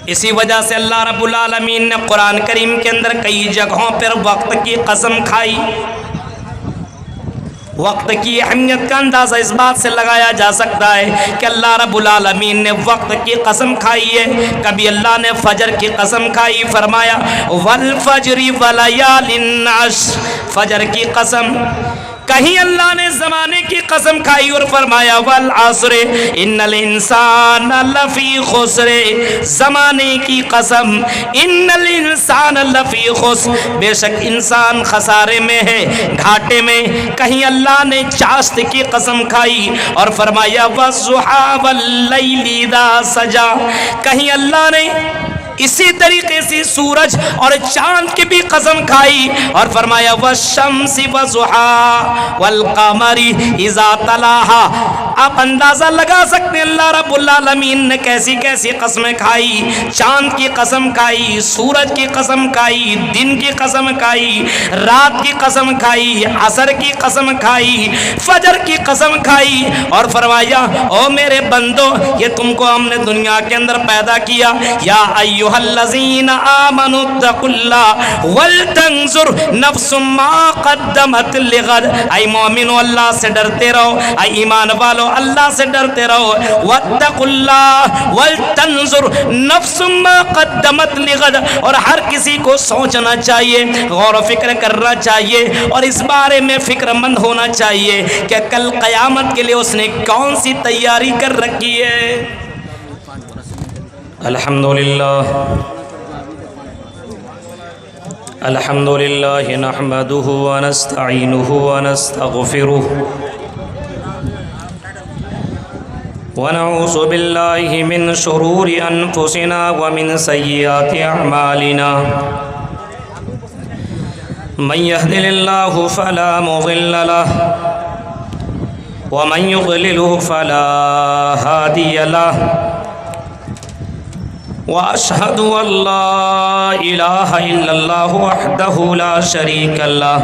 اسی وجہ سے اللہ رب العالمین نے قرآن کریم کے اندر کئی جگہوں پر وقت کی قسم کھائی۔ وقت کی اہمیت کا اندازہ اس بات سے لگایا جا سکتا ہے کہ اللہ رب العالمین نے وقت کی قسم کھائی ہے۔ کبھی اللہ نے فجر کی قسم کھائی، فرمایا والفجر ولیال عشر، فجر کی قسم۔ کہیں اللہ نے زمانے کی قسم کھائی اور فرمایا والعصر ان الانسان لفی خسر، زمانے کی قسم، ان الانسان لفی خسر، بے شک انسان خسارے میں ہے، گھاٹے میں۔ کہیں اللہ نے چاشت کی قسم کھائی اور فرمایا والضحی واللیل اذا سجا، کہیں اللہ نے اسی طریقے سے سورج اور چاند کی بھی قسم کھائی اور فرمایا والشمس وضحاها والقمر اذا تلاها۔ آپ اندازہ لگا سکتے ہیں اللہ رب العالمین نے کیسی کیسی قسمیں کھائی۔ چاند کی قسم کھائی، سورج کی قسم کھائی، دن کی قسم کھائی، رات کی قسم کھائی، عصر کی قسم کھائی، فجر کی قسم کھائی اور فرمایا او میرے بندو، یہ تم کو ہم نے دنیا کے اندر پیدا کیا، یا ایھا الذین آمنوا اتقوا اللہ ولتنظر نفس ما قدمت لغد، اے مومنو اللہ سے ڈرتے رہو، اے ایمان والو اللہ سے ڈرتے رہو، واتقوا اللہ ولتنظر نفس ما قدمت لغد، اور ہر کسی کو سوچنا چاہیے، غور و فکر کرنا چاہیے اور اس بارے میں فکر مند ہونا چاہیے کہ کل قیامت کے لیے اس نے کون سی تیاری کر رکھی ہے۔ الحمدللہ نحمده ونستعینه ونستغفره ونعوذ باللہ من شرور انفسنا ومن سیئات اعمالنا، من يهدل الله فلا مضل له ومن يضلله فلا هادي له، وأشهد أن لا إله إلا الله وحده لا شريك له،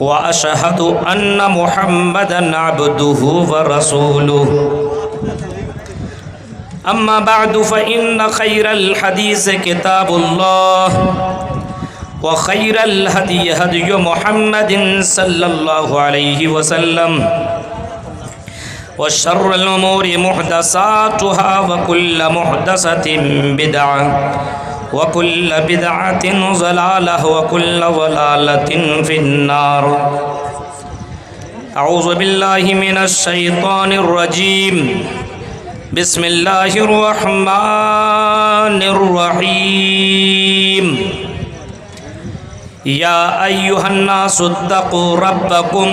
وأشهد أن محمدًا عبده ورسوله، أما بعد فإن خير الحديث كتاب الله، وخير الهدي هدي محمد صلى الله عليه وسلم، وشر الأمور محدثاتها وكل محدثة بدعة وكل بدعة ضلالة وكل ضلالة في النار۔ أعوذ بالله من الشيطان الرجيم، بسم الله الرحمن الرحيم، يا أيها الناس اتقوا ربكم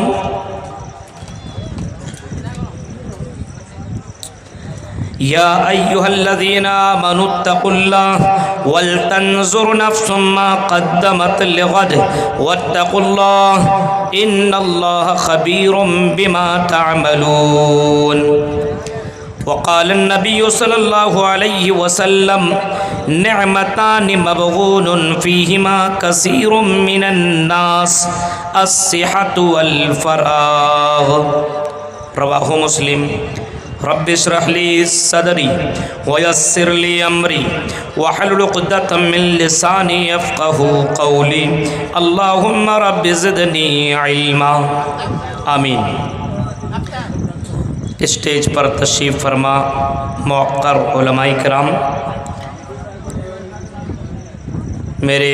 یا ایھا الذین آمنوا اتقوا اللہ ولتنظر نفس ما قدمت لغد واتقوا اللہ ان اللہ خبیر بما تعملون۔ وقال النبی صلی اللہ علیہ وسلم نعمتان مبغون فیہما کثیر من الناس الصحة والفراغ، رواہ مسلم۔ رب اشرح لي صدري ويسر لي امري واحلل عقدة من لساني يفقهوا قولي، اللهم رب زدني علما، آمین۔ اسٹیج پر تشریف فرما موقر علماء کرام، میرے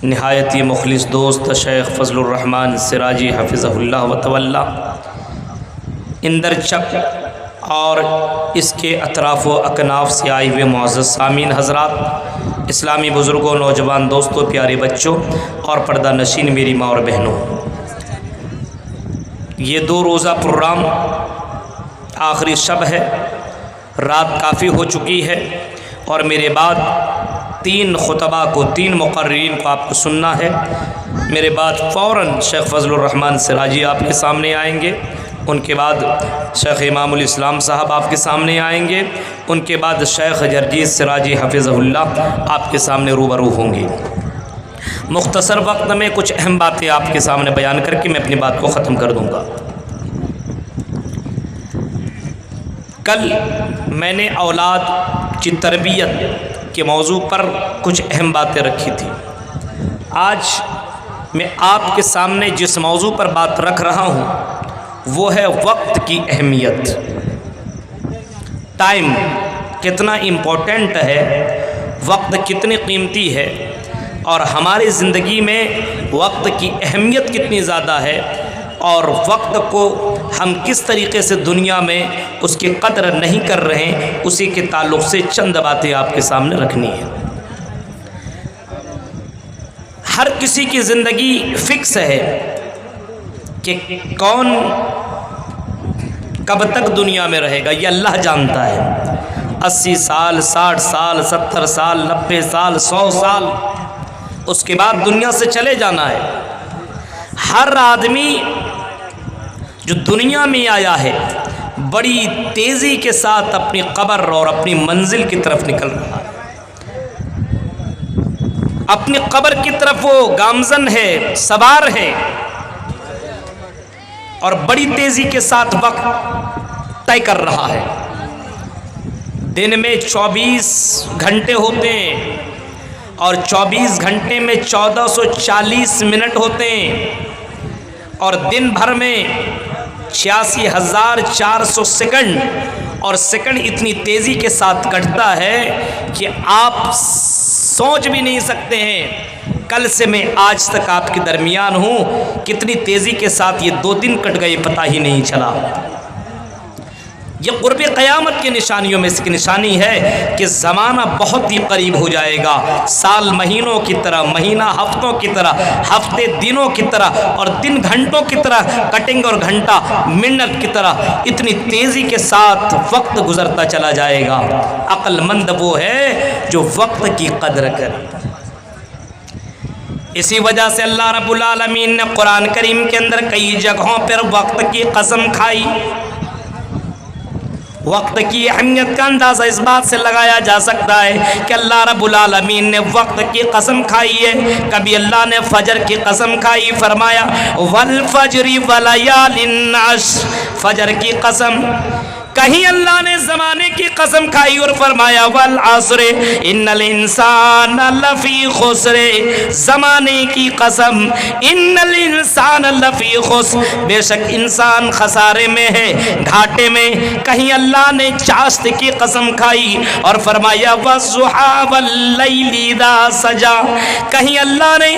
نہایت ہی مخلص دوست شیخ فضل الرحمن سراجی حفظہ اللہ وتولی، اندرچک اور اس کے اطراف و اکناف سے آئے ہوئے معزز سامعین حضرات، اسلامی بزرگوں، نوجوان دوستوں، پیارے بچوں اور پردہ نشین میری ماں اور بہنوں، یہ 2 روزہ پروگرام آخری شب ہے، رات کافی ہو چکی ہے اور میرے بعد 3 خطبہ کو 3 مقررین کو آپ کو سننا ہے۔ میرے بعد فوراً شیخ فضل الرحمن سراجی آپ کے سامنے آئیں گے، ان کے بعد شیخ امام الاسلام صاحب آپ کے سامنے آئیں گے، ان کے بعد شیخ جرجیز سراجی حفظہ اللہ آپ کے سامنے روبرو ہوں گے۔ مختصر وقت میں کچھ اہم باتیں آپ کے سامنے بیان کر کے میں اپنی بات کو ختم کر دوں گا۔ کل میں نے اولاد کی تربیت کے موضوع پر کچھ اہم باتیں رکھی تھی۔ آج میں آپ کے سامنے جس موضوع پر بات رکھ رہا ہوں وہ ہے وقت کی اہمیت۔ ٹائم کتنا امپورٹنٹ ہے، وقت کتنی قیمتی ہے، اور ہماری زندگی میں وقت کی اہمیت کتنی زیادہ ہے، اور وقت کو ہم کس طریقے سے دنیا میں اس کی قدر نہیں کر رہے ہیں، اسی کے تعلق سے چند باتیں آپ کے سامنے رکھنی ہیں۔ ہر کسی کی زندگی فکس ہے کہ کون کب تک دنیا میں رہے گا، یہ اللہ جانتا ہے۔ 80 سال، 60 سال، 70 سال، 90 سال، 100 سال، اس کے بعد دنیا سے چلے جانا ہے۔ ہر آدمی جو دنیا میں آیا ہے بڑی تیزی کے ساتھ اپنی قبر اور اپنی منزل کی طرف نکل رہا ہے، اپنی قبر کی طرف وہ گامزن ہے، سوار ہے، اور بڑی تیزی کے ساتھ وقت طے کر رہا ہے۔ دن میں 24 گھنٹے ہوتے ہیں، اور 24 گھنٹے میں 1440 منٹ ہوتے ہیں، اور دن بھر میں 86,400 سیکنڈ، اور سیکنڈ اتنی تیزی کے ساتھ کٹتا ہے کہ آپ سوچ بھی نہیں سکتے ہیں کل سے میں آج تک آپ کے درمیان ہوں، کتنی تیزی کے ساتھ یہ 2 دن کٹ گئے پتہ ہی نہیں چلا۔ یہ قرب قیامت کی نشانیوں میں سے ایک نشانی ہے کہ زمانہ بہت ہی قریب ہو جائے گا، سال مہینوں کی طرح، مہینہ ہفتوں کی طرح، ہفتے دنوں کی طرح، اور دن گھنٹوں کی طرح کٹیں گے، اور گھنٹہ منٹ کی طرح اتنی تیزی کے ساتھ وقت گزرتا چلا جائے گا۔ عقل مند وہ ہے جو وقت کی قدر کرے۔ اسی وجہ سے اللہ رب العالمین نے قرآن کریم کے اندر کئی جگہوں پر وقت کی قسم کھائی۔ وقت کی اہمیت کا اندازہ اس بات سے لگایا جا سکتا ہے کہ اللہ رب العالمین نے وقت کی قسم کھائی ہے۔ کبھی اللہ نے فجر کی قسم کھائی، فرمایا والفجر وليال عشر، فجر کی قسم۔ کہیں اللہ نے زمانے کی قسم کھائی اور فرمایا والعصر ان الانسان لفی خسر، زمانے کی قسم، ان الانسان لفی خسر، بے شک انسان خسارے میں ہے، گھاٹے میں۔ کہیں اللہ نے چاشت کی قسم کھائی اور فرمایا والضحى واللیل اذا سجا، کہیں اللہ نے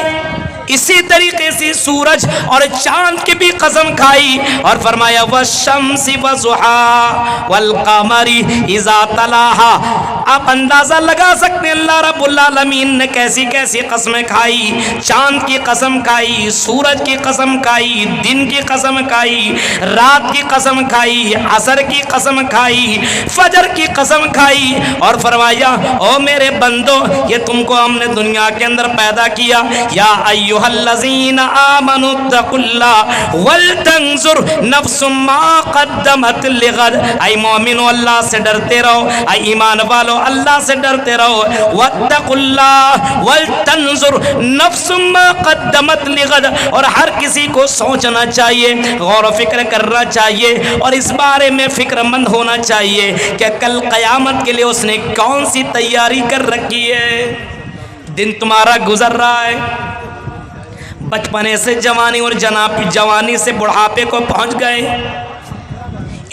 اسی طریقے سے سورج اور چاند کی بھی قسم کھائی اور فرمایا والشمس وضحاها والقمر اذا تلاها۔ آپ اندازہ لگا سکتے ہیں اللہ رب العالمین نے کیسی کیسی قسمیں کھائی، چاند کی قسم کھائی، سورج کی قسم کھائی، دن کی قسم کھائی، رات کی قسم کھائی، عصر کی قسم کھائی، فجر کی قسم کھائی، اور فرمایا او میرے بندو، یہ تم کو ہم نے دنیا کے اندر پیدا کیا، یا ایھا الذین آمنوا اتقوا اللہ ولتنظر نفس ما قدمت لغد، اے مومنو اللہ سے ڈرتے رہو، اے ایمان والو اللہ سے ڈرتے رہو، واتقوا اللہ ولتنظر نفس ما قدمت لغد، اور ہر کسی کو سوچنا چاہیے، غور و فکر کرنا چاہیے، اور اس بارے میں فکر مند ہونا چاہیے کہ کل قیامت کے لیے اس نے کون سی تیاری کر رکھی ہے۔ دن تمہارا گزر رہا ہے، بچپنے سے جوانی اور جوانی سے بڑھاپے کو پہنچ گئے،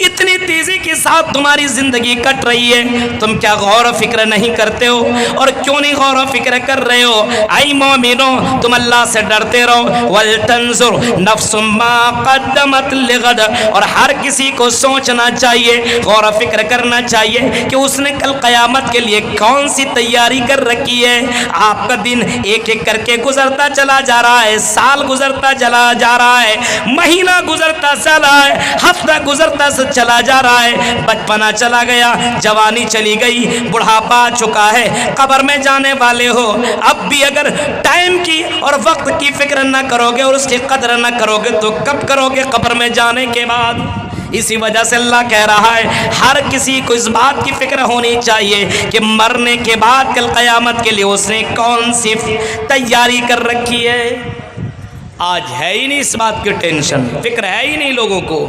اتنی تیزی کے ساتھ تمہاری زندگی کٹ رہی ہے، تم کیا غور و فکر نہیں کرتے ہو؟ اور کیوں نہیں غور و فکر کر رہے ہو؟ اے مومنو تم اللہ سے ڈرتے رہو، ولتنظر نفس ما قدمت لغد، اور ہر کسی کو سوچنا چاہیے، غور و فکر کرنا چاہیے کہ اس نے کل قیامت کے لیے کون سی تیاری کر رکھی ہے۔ آپ کا دن ایک ایک کر کے گزرتا چلا جا رہا ہے، سال گزرتا چلا جا رہا ہے، مہینہ گزرتا چلا ہے، ہفتہ گزرتا چلا جا رہا ہے، بچپنا چلا گیا، جوانی چلی گئی، بڑھاپا آ چکا ہے، قبر میں جانے والے ہو۔ اب بھی اگر ٹائم کی اور وقت کی فکر نہ کرو گے اور اس کی قدر نہ کرو گے تو کب کرو گے قبر میں جانے کے بعد؟ اسی وجہ سے اللہ کہہ رہا ہے ہر کسی کو اس بات کی فکر ہونی چاہیے کہ مرنے کے بعد کل قیامت کے لیے اس نے کون سی تیاری کر رکھی ہے۔ آج ہے ہی نہیں اس بات کی ٹینشن، فکر ہے ہی نہیں لوگوں کو۔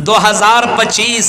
2025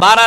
12,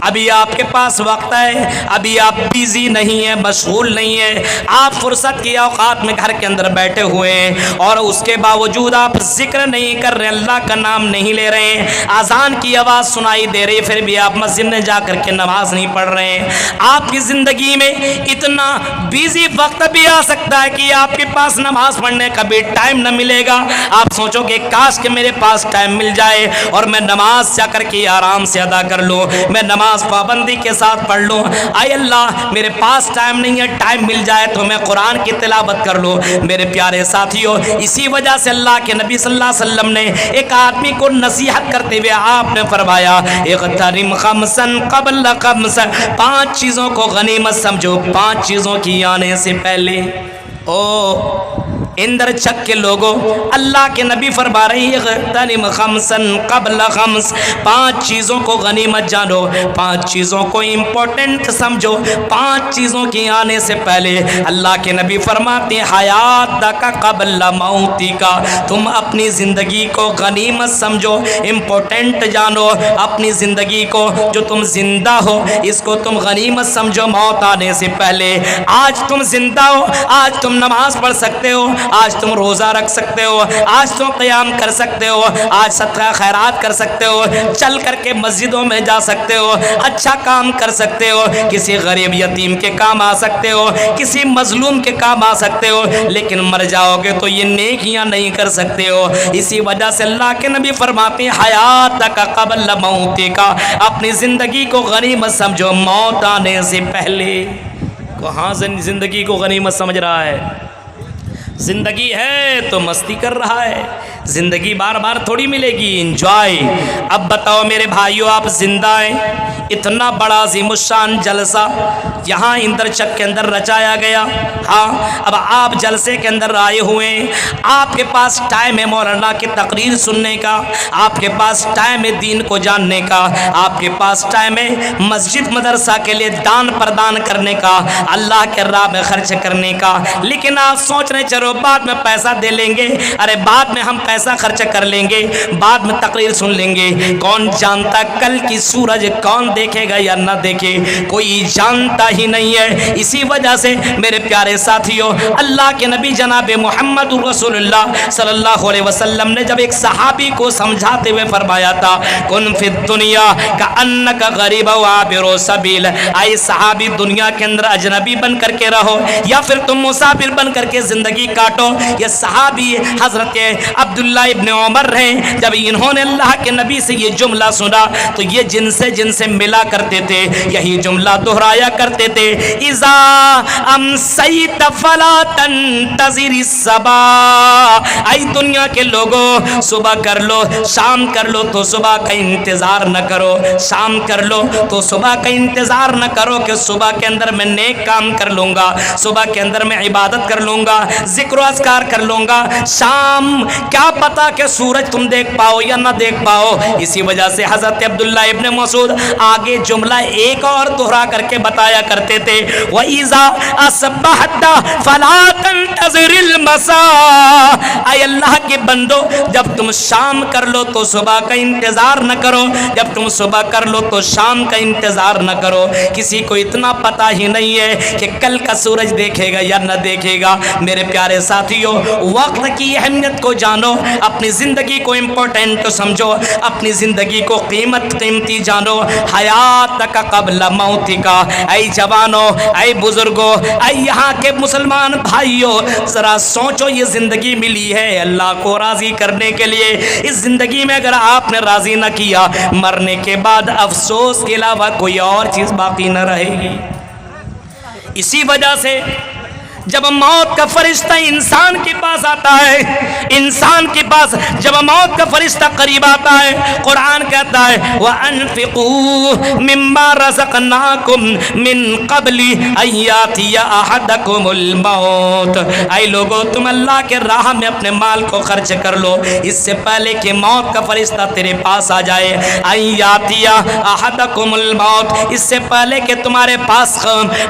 ابھی آپ کے پاس وقت ہے, ابھی آپ بیزی نہیں ہیں, مشغول نہیں ہیں, آپ فرصت کی اوقات میں گھر کے اندر بیٹھے ہوئے ہیں اور اس کے باوجود آپ ذکر نہیں کر رہے, اللہ کا نام نہیں لے رہے ہیں, اذان کی آواز سنائی دے رہی پھر بھی آپ مسجد میں جا کر کے نماز نہیں پڑھ رہے ہیں. آپ کی زندگی میں اتنا بیزی وقت بھی آ سکتا ہے کہ آپ کے پاس نماز پڑھنے کا بھی ٹائم نہ ملے گا. آپ سوچو کہ کاش کہ میرے پاس ٹائم مل جائے اور میں نماز جا کر کے آرام سے ادا کر لوں, میں نماز پابندی کے ساتھ پڑھ لوں. اے اللہ میرے پاس ٹائم نہیں ہے, ٹائم مل جائے تو میں قرآن کی تلاوت کر لوں. میرے پیارے ساتھیوں, اسی وجہ سے اللہ کے نبی صلی اللہ علیہ وسلم نے ایک آدمی کو نصیحت کرتے ہوئے آپ نے فرمایا اغتنم خمسا قبل خمس, 5 چیزوں کو غنیمت سمجھو 5 چیزوں کی آنے سے پہلے. او اندر چک کے لوگوں, اللہ کے نبی فرما رہی ہے اغتنم خمسا قبل خمس, 5 چیزوں کو غنیمت جانو, 5 چیزوں کو امپورٹنٹ سمجھو 5 چیزوں کی آنے سے پہلے. اللہ کے نبی فرماتے ہیں حیات کا قبل موتی کا, تم اپنی زندگی کو غنیمت سمجھو, امپورٹنٹ جانو اپنی زندگی کو, جو تم زندہ ہو اس کو تم غنیمت سمجھو موت آنے سے پہلے. آج تم زندہ ہو, آج تم نماز پڑھ سکتے ہو, آج تم روزہ رکھ سکتے ہو, آج تم قیام کر سکتے ہو, آج صدقہ خیرات کر سکتے ہو, چل کر کے مسجدوں میں جا سکتے ہو, اچھا کام کر سکتے ہو, کسی غریب یتیم کے کام آ سکتے ہو, کسی مظلوم کے کام آ سکتے ہو, لیکن مر جاؤ گے تو یہ نیکیاں نہیں کر سکتے ہو. اسی وجہ سے اللہ کے نبی فرماتے ہیں حیات کا قبل موت کا, اپنی زندگی کو غنیمت سمجھو موت آنے سے پہلے. کہاں سے زندگی کو غنیمت سمجھ رہا ہے؟ زندگی ہے تو مستی کر رہا ہے, زندگی بار بار تھوڑی ملے گی, انجوائے. اب بتاؤ میرے بھائیو, آپ زندہ ہیں, اتنا بڑا عظیم الشان جلسہ یہاں اندر چک کے اندر رچایا گیا. ہاں اب آپ جلسے کے اندر آئے ہوئے ہیں, آپ کے پاس ٹائم ہے مولانا کی تقریر سننے کا, آپ کے پاس ٹائم ہے دین کو جاننے کا, آپ کے پاس ٹائم ہے مسجد مدرسہ کے لیے دان پردان کرنے کا, اللہ کے راہ میں خرچ کرنے کا. لیکن آپ سوچ رہے چلو بعد میں پیسہ دے لیں گے, ارے بعد میں ہم پیسہ خرچ کر لیں گے, بعد میں تقریر سن لیں گے. کون جانتا کل کی سورج کون دیکھے گا یا نہ دیکھے, کوئی جانتا ہی نہیں ہے. اسی وجہ سے میرے پیارے ساتھیوں, اللہ کے نبی جناب محمد رسول اللہ صلی اللہ علیہ وسلم نے جب ایک صحابی کو سمجھاتے ہوئے فرمایا تھا کن فی الدنیا کأنک غریب و عابر سبیل, اے صحابی دنیا کے اندر اجنبی بن کر کے رہو یا پھر تم مسافر بن کر کے زندگی کاٹو. یہ صحابی حضرت عبداللہ ابن عمر ہیں, جب انہوں نے اللہ کے نبی سے یہ جملہ سنا تو یہ جن سے ملا کرتے تھے یہی جملہ دہرایا کرتے تھے, اذا امسیت فلا تنتظر الصباح, اے دنیا کے لوگوں صبح کر لو شام کر لو تو صبح کا انتظار نہ کرو, شام کر لو تو صبح کا انتظار نہ کرو کہ صبح کے اندر میں نیک کام کر لوں گا, صبح کے اندر میں عبادت کر لوں گا, ذکر و اذکار کر لوں گا, شام کیا پتا کہ سورج تم دیکھ پاؤ یا نہ دیکھ پاؤ. اسی وجہ سے حضرت عبداللہ ابن مسعود آگے جملہ ایک اور دہرا کر کے بتایا کرتے تھے وَإِذَا أَصْبَحْتَ فَلَا تَنْتَظِرِ الْمَسَاءَ, اے اللہ کے بندو جب تم شام کر لو تو صبح کا انتظار نہ کرو, جب تم صبح کر لو تو شام کا انتظار نہ کرو. کسی کو اتنا پتہ ہی نہیں ہے کہ کل کا سورج دیکھے گا یا نہ دیکھے گا. میرے پیارے ساتھیوں, وقت کی اہمیت کو جانو, اپنی زندگی کو امپورٹنٹ سمجھو, اپنی زندگی کو قیمتی جانو. حیات کا قبل موت کا, اے جوانوں, اے بزرگوں, اے یہاں کے مسلمان بھائیوں, ذرا سوچو یہ زندگی ملی ہے اللہ کو راضی کرنے کے لیے. اس زندگی میں اگر آپ نے راضی نہ کیا, مرنے کے بعد افسوس کے علاوہ کوئی اور چیز باقی نہ رہے گی. اسی وجہ سے جب موت کا فرشتہ انسان کے پاس آتا ہے, انسان کے پاس جب موت کا فرشتہ قریب آتا ہے, قرآن کہتا ہے وَأَنفِقُوا مِمَّا رَزَقْنَاكُمْ مِن قَبْلِ أَن يَأْتِيَ أَحَدَكُمُ الْمَوْتُ, اے لوگو تم اللہ کے راہ میں اپنے مال کو خرچ کر لو اس سے پہلے کہ موت کا فرشتہ تیرے پاس آ جائے. أَن يَأْتِيَ أَحَدَكُمُ الْمَوْتُ, اس سے پہلے کہ تمہارے پاس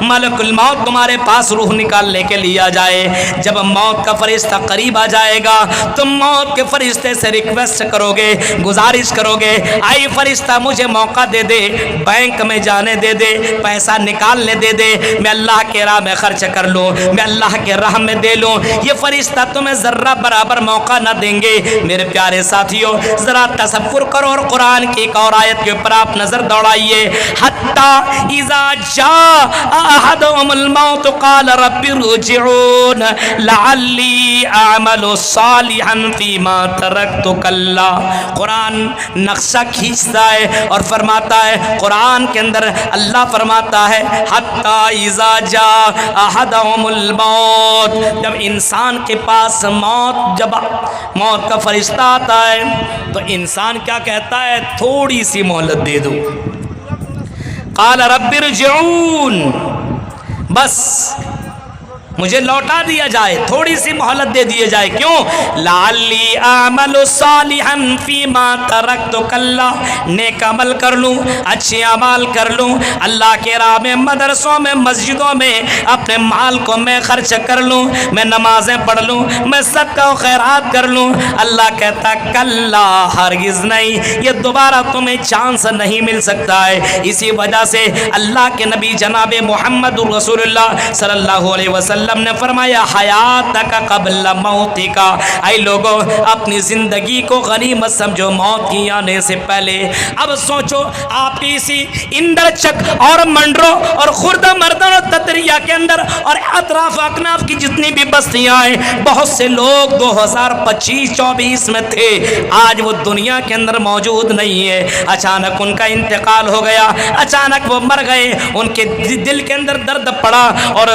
ملک الموت تمہارے پاس روح نکال لے کے لیا جائے. جب موت کا فرشتہ قریب آ جائے گا تم موت کے فرشتے سے ریکویسٹ کرو گے, گزارش کرو گے, آئی فرشتہ مجھے موقع دے دے, بینک میں جانے دے دے, پیسہ نکالنے دے دے, میں اللہ کے راہ میں خرچ کر لوں, میں اللہ کے راہ میں دے لوں. یہ فرشتہ تمہیں ذرہ برابر موقع نہ دیں گے. میرے پیارے ساتھیوں ذرا تصور کرو اور قرآن کی ایک اور آیت کے اوپر آپ نظر دوڑائیے. حتی اذا جاء احدهم الموت قال رب ارجعون لعلی اعمل صالحا فیما ترکت کلا. قرآن نقشہ کھینچتا ہے اور فرماتا ہے, قرآن کے اندر اللہ فرماتا ہے حتی اذا جاء احدهم الموت, جب انسان کے پاس جب موت کا فرشتہ آتا ہے تو انسان کیا کہتا ہے, تھوڑی سی مہلت دے دو. قال رب ارجعون, بس مجھے لوٹا دیا جائے, تھوڑی سی مہلت دے دیے جائے. کیوں؟ لعلی اعمل صالحا فیما ترکت کلا, نیک عمل کر لوں, اچھے اعمال کر لوں, اللہ کے راہ میں, مدرسوں میں, مسجدوں میں اپنے مال کو میں خرچ کر لوں, میں نمازیں پڑھ لوں, میں صدقہ و خیرات کر لوں. اللہ کہتا کلا, ہرگز نہیں, یہ دوبارہ تمہیں چانس نہیں مل سکتا ہے. اسی وجہ سے اللہ کے نبی جناب محمد رسول اللہ صلی اللہ علیہ وسلم نے فرمایا حیات کا قبل موت کا. اے لوگوں, اپنی زندگی کو غنیمت سمجھو موت کی آنے سے پہلے. اب سوچو آپ کی اسی اندر چک اور منڈرو اور خوردہ مردن اور تتریہ کے اندر اور اطراف اکناف کی جتنی بھی بستیاں ہیں, بہت سے لوگ 2025-24 میں تھے, آج وہ دنیا کے اندر موجود نہیں ہے. اچانک ان کا انتقال ہو گیا, اچانک وہ مر گئے, ان کے دل کے اندر درد پڑا اور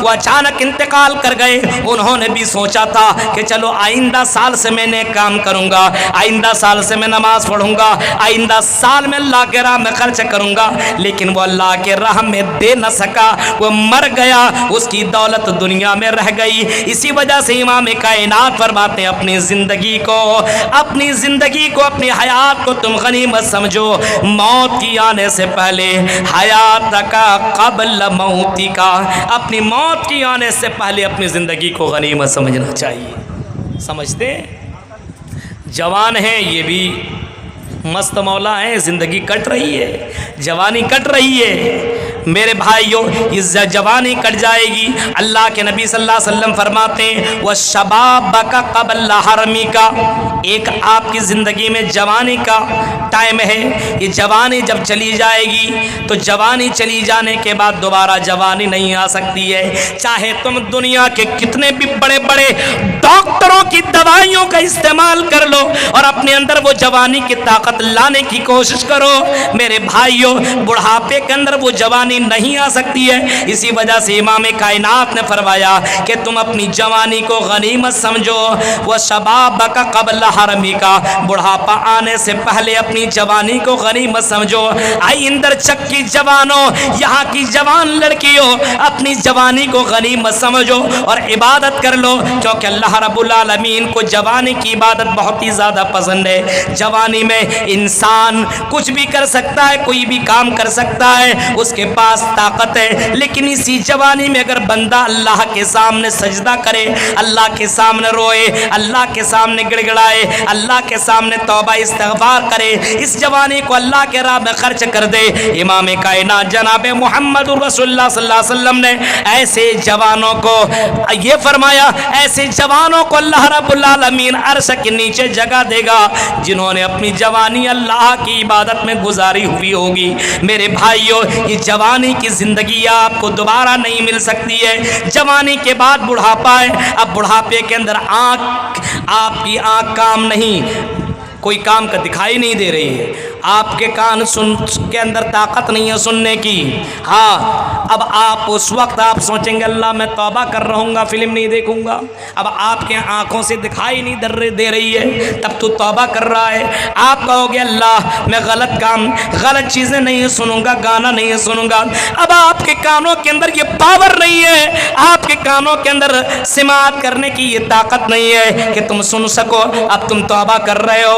وہ اچانک انتقال کر گئے. انہوں نے بھی سوچا تھا کہ چلو آئندہ سال سے میں نیک کام کروں گا, آئندہ سال سے میں نماز پڑھوں گا, آئندہ سال میں اللہ کے راہ میں خرچ کروں گا, لیکن وہ اللہ کے راہ میں دے نہ سکا, وہ مر گیا, اس کی دولت دنیا میں رہ گئی. اسی وجہ سے امام کائنات فرماتے ہیں اپنی زندگی کو, اپنی حیات کو تم غنیمت سمجھو موت کی آنے سے پہلے. حیات کا قبل موت کا, اپنی موت کی آنے سے پہلے اپنی زندگی کو غنیمت سمجھنا چاہیے. سمجھتے جوان ہیں, یہ بھی مست مولا ہیں, زندگی کٹ رہی ہے, جوانی کٹ رہی ہے. میرے بھائیوں, اس جوانی کٹ جائے گی. اللہ کے نبی صلی اللہ علیہ وسلم فرماتے ہیں وَالشَّبَابَ کا قبل حرمی کا, ایک آپ کی زندگی میں جوانی کا ٹائم ہے. یہ جوانی جب چلی جائے گی تو جوانی چلی جانے کے بعد دوبارہ جوانی نہیں آ سکتی ہے. چاہے تم دنیا کے کتنے بھی بڑے بڑے ڈاکٹروں کی دوائیوں کا استعمال کر لو اور اپنے اندر وہ جوانی کی طاقت لانے کی کوشش کرو, میرے بھائیوں بڑھاپے کے اندر وہ جوانی نہیں آ سکتی ہے. اسی وجہ سے امام کائنات نے فرمایا کہ تم اپنی جوانی کو غنیمت سمجھو. وہ شباب کا قبل حرمی کا, بڑھاپا آنے سے پہلے اپنی جوانی کو غنیمت سمجھو. آئی اندر چک کی جوانوں, یہاں کی جوان لڑکیوں, اپنی جوانی کو غنیمت سمجھو اور عبادت کر لو, کیونکہ اللہ رب العالمین کو جوانی کی عبادت بہت ہی زیادہ پسند ہے. جوانی میں انسان کچھ بھی کر سکتا ہے, کوئی بھی کام کر سکتا ہے, اس کے پاس طاقت ہے. لیکن اسی جوانی میں اگر بندہ اللہ کے سامنے سجدہ کرے, اللہ کے سامنے روئے, اللہ کے سامنے گڑ گڑائے, اللہ کے سامنے توبہ استغفار کرے, اس جوانی کو اللہ کے راہ میں خرچ کر دے. امام کائنات جناب محمد رسول اللہ صلی اللہ علیہ وسلم نے ایسے جوانوں کو یہ فرمایا, ایسے جوانوں کو اللہ رب العالمین عرش کے نیچے جگہ دے گا جنہوں نے اپنی جوانی اللہ کی عبادت میں گزاری ہوئی ہوگی. میرے بھائیوں, یہ جوانی کی زندگی آپ کو دوبارہ نہیں مل سکتی ہے. جوانی کے بعد بڑھاپا ہے. اب بڑھاپے کے اندر آپ کی آنکھ کام نہیں, کوئی کام کا دکھائی نہیں دے رہی ہے, آپ کے کان کے اندر طاقت نہیں ہے سننے کی. ہاں, اب آپ اس وقت آپ سوچیں گے اللہ میں توبہ کر رہوں گا, فلم نہیں دیکھوں گا. اب آپ کے آنکھوں سے دکھائی نہیں دے رہی ہے, تب تو توبہ کر رہا ہے. آپ کہو گے اللہ میں غلط چیزیں نہیں سنوں گا, گانا نہیں سنوں گا. اب آپ کے کانوں کے اندر یہ پاور نہیں ہے, آپ کے کانوں کے اندر سماعت کرنے کی یہ طاقت نہیں ہے کہ تم سن سکو. اب تم توبہ کر رہے ہو,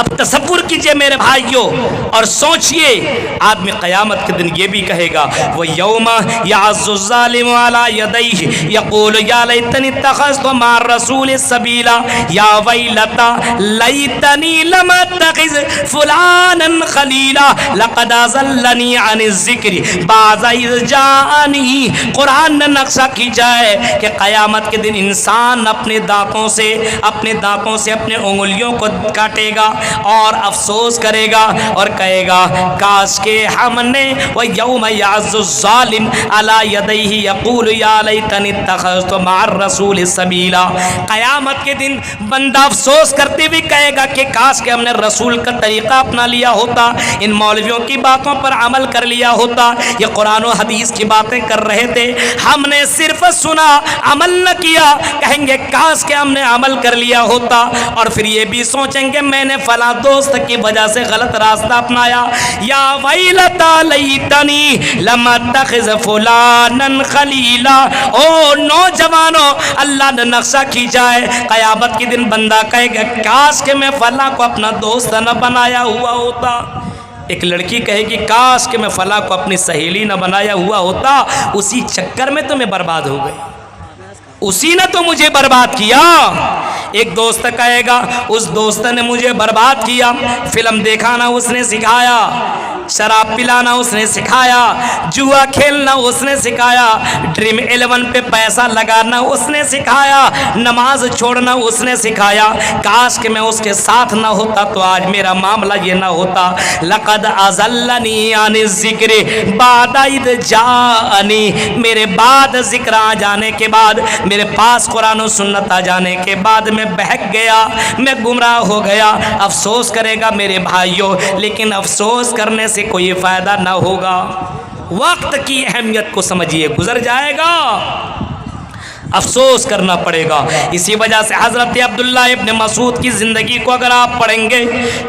اب تصور کیجئے میرے بھائیوں اور سوچئے، آدمی قیامت کے دن یہ بھی کہے گا وَيَوْمَ يَعَضُّ الظَّالِمُ عَلَى يَدَيْهِ يَقُولُ يَا لَيْتَنِي اتَّخَذْتُ مَعَ الرَّسُولِ سَبِيلًا يَا وَيْلَتَىٰ لَيْتَنِي لَمْ أَتَّخِذْ فُلَانًا خَلِيلًا لَقَدْ أَضَلَّنِي عَنِ الذِّكْرِ بَعْدَ إِذْ جَاءَنِي۔ قرآن نے نقشہ کھینچا ہے کہ قیامت کے دن انسان اپنے دانتوں سے اپنے انگلیوں کو کاٹے گا اور افسوس کرے گا اور کہے گا کاش کہ ہم نے وَيَوْمَ يَعَضُّ الظَّالِمُ عَلَى يَدَيْهِ يَقُولُ يَا لَيْتَنِي اتَّخَذْتُ مَعَ الرَّسُولِ سَبِيلًا۔ قیامت کے دن بندہ افسوس کرتے ہوئے کہے گا کہ کاش کہ ہم نے رسول کا طریقہ اپنا لیا ہوتا، ان مولویوں کی باتوں پر عمل کر لیا ہوتا، یہ قرآن و حدیث کی باتیں کر رہے تھے، ہم نے صرف سنا عمل نہ کیا، کہیں گے کاش کہ ہم نے عمل کر لیا ہوتا، اور پھر یہ بھی سوچیں گے میں نے فلاں دوست کی وجہ سے غلط راستہ اپنایا، یا ویلتا لیتنی لم اتخذ فلانا خلیلا۔ او نوجوانوں، اللہ نے نقشہ کھینچا ہے، قیامت کے دن بندہ کہے گا کاش کہ میں فلاں کو اپنا دوست نہ بنایا ہوا ہوتا۔ ایک لڑکی کہے گی کاش کہ میں فلاں کو اپنی سہیلی نہ بنایا ہوا ہوتا، اسی چکر میں تو میں برباد ہو گئی، اسی نے تو مجھے برباد کیا۔ ایک دوست کہے گا اس دوست نے مجھے برباد کیا، فلم دیکھانا اس نے سکھایا، شراب پلانا اس نے سکھایا، جوا کھیلنا اس نے سکھایا، ڈریم 11 پہ پیسہ لگانا اس نے سکھایا، نماز چھوڑنا اس نے سکھایا، کاش کہ میں اس کے ساتھ نہ ہوتا تو آج میرا معاملہ یہ نہ ہوتا۔ لقد اضلنی عن الذکر بعد اذ جاءنی، میرے بعد ذکر آ جانے کے بعد، میرے پاس قرآن و سنت آ جانے کے بعد میں بہک گیا، میں گمراہ ہو گیا۔ افسوس کرے گا میرے بھائیوں، لیکن افسوس کرنے سے کوئی فائدہ نہ ہوگا۔ وقت کی اہمیت کو سمجھیے، گزر جائے گا، افسوس کرنا پڑے گا۔ اسی وجہ سے حضرت عبداللہ ابن مسعود کی زندگی کو اگر آپ پڑھیں گے،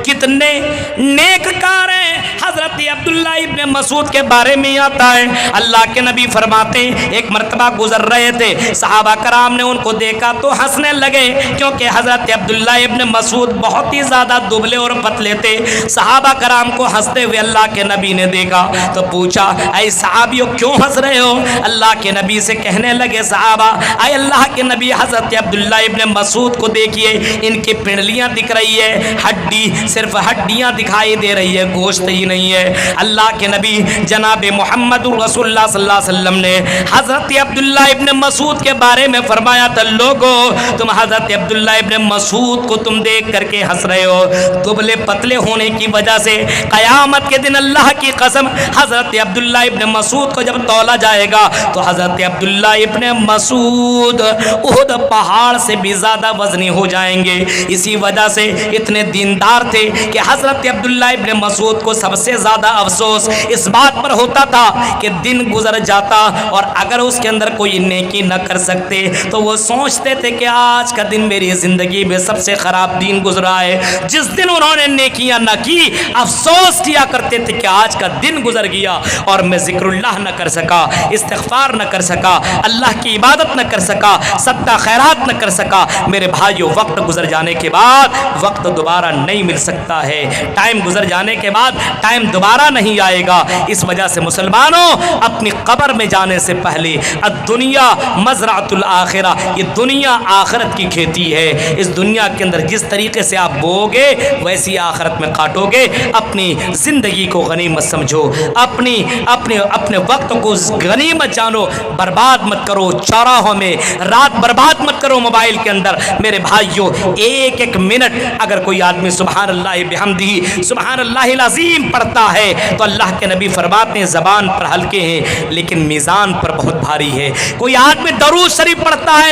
کتنے نیک کار ہیں۔ حضرت عبداللہ ابن مسعود کے بارے میں آتا ہے، اللہ کے نبی فرماتے ہیں ایک مرتبہ گزر رہے تھے، صحابہ کرام نے ان کو دیکھا تو ہنسنے لگے، کیونکہ حضرت عبداللہ ابن مسعود بہت ہی زیادہ دبلے اور پتلے تھے۔ صحابہ کرام کو ہنستے ہوئے اللہ کے نبی نے دیکھا تو پوچھا اے صحابیوں کیوں ہنس رہے ہو؟ اللہ کے نبی سے کہنے لگے صحابہ اے اللہ کے نبی حضرت عبداللہ ابن مسعود کو دیکھیے، ان کی پنڈلیاں دکھ رہی ہے، ہڈی صرف ہڈیاں دکھائی دے رہی ہے، گوشت ہی نہیں ہے۔ اللہ کے نبی جناب محمد رسول اللہ صلی اللہ علیہ وسلم نے حضرت عبداللہ ابن مسعود کے بارے میں فرمایا تھا لوگو تم حضرت عبداللہ ابن مسعود کو تم دیکھ کر کے ہنس رہے ہو، دبلے پتلے ہونے کی وجہ سے قیامت کے دن اللہ کی قسم حضرت عبداللہ ابن مسعود کو جب تولا جائے گا تو حضرت عبداللہ ابن مسعود احد پہاڑ سے بھی زیادہ وزنی ہو جائیں گے۔ اسی وجہ سے اتنے دیندار تھے کہ حضرت عبداللہ ابن مسعود کو سب سے زیادہ افسوس اس بات پر ہوتا تھا کہ دن گزر جاتا اور اگر اس کے اندر کوئی نیکی نہ کر سکتے تو وہ سوچتے تھے کہ آج کا دن میری زندگی میں سب سے خراب دن گزرا ہے۔ جس دن انہوں نے نیکیاں نہ کی افسوس کیا کرتے تھے کہ آج کا دن گزر گیا اور میں ذکر اللہ نہ کر سکا، استغفار نہ کر سکا، اللہ کی عبادت نہ کر سکا، صدقہ خیرات نہ کر سکا۔ میرے بھائیو وقت گزر جانے کے بعد وقت دوبارہ نہیں مل سکتا ہے، ٹائم گزر جانے کے بعد ٹائم دوبارہ نہیں آئے گا۔ اس وجہ سے مسلمانوں اپنی قبر میں جانے سے پہلے الدنیا مزرعۃ الآخرہ، یہ دنیا آخرت کی کھیتی ہے۔ اس دنیا کے اندر جس طریقے سے آپ بو گے ویسی آخرت میں کاٹو گے۔ اپنی زندگی کو غنیمت سمجھو، اپنے وقت کو غنیمت جانو، برباد مت کرو چوراہوں میں، رات برباد مت کرو موبائل کے اندر۔ میرے بھائیوں ایک ایک منٹ اگر کوئی آدمی سبحان اللہ بحمدہ سبحان اللہ العظیم پڑھتا ہے تو اللہ کے نبی فرماتے ہیں زبان پر ہلکے ہیں لیکن میزان پر بہت بھاری ہے۔ کوئی آدمی درود شریف پڑھتا ہے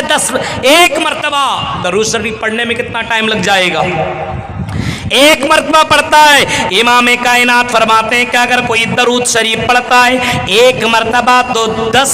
1 مرتبہ، درود شریف پڑھنے میں کتنا ٹائم لگ جائے گا؟ 1 مرتبہ پڑھتا ہے۔ امام کائنات فرماتے ہیں کہ اگر کوئی درود شریف پڑھتا ہے 1 مرتبہ تو 10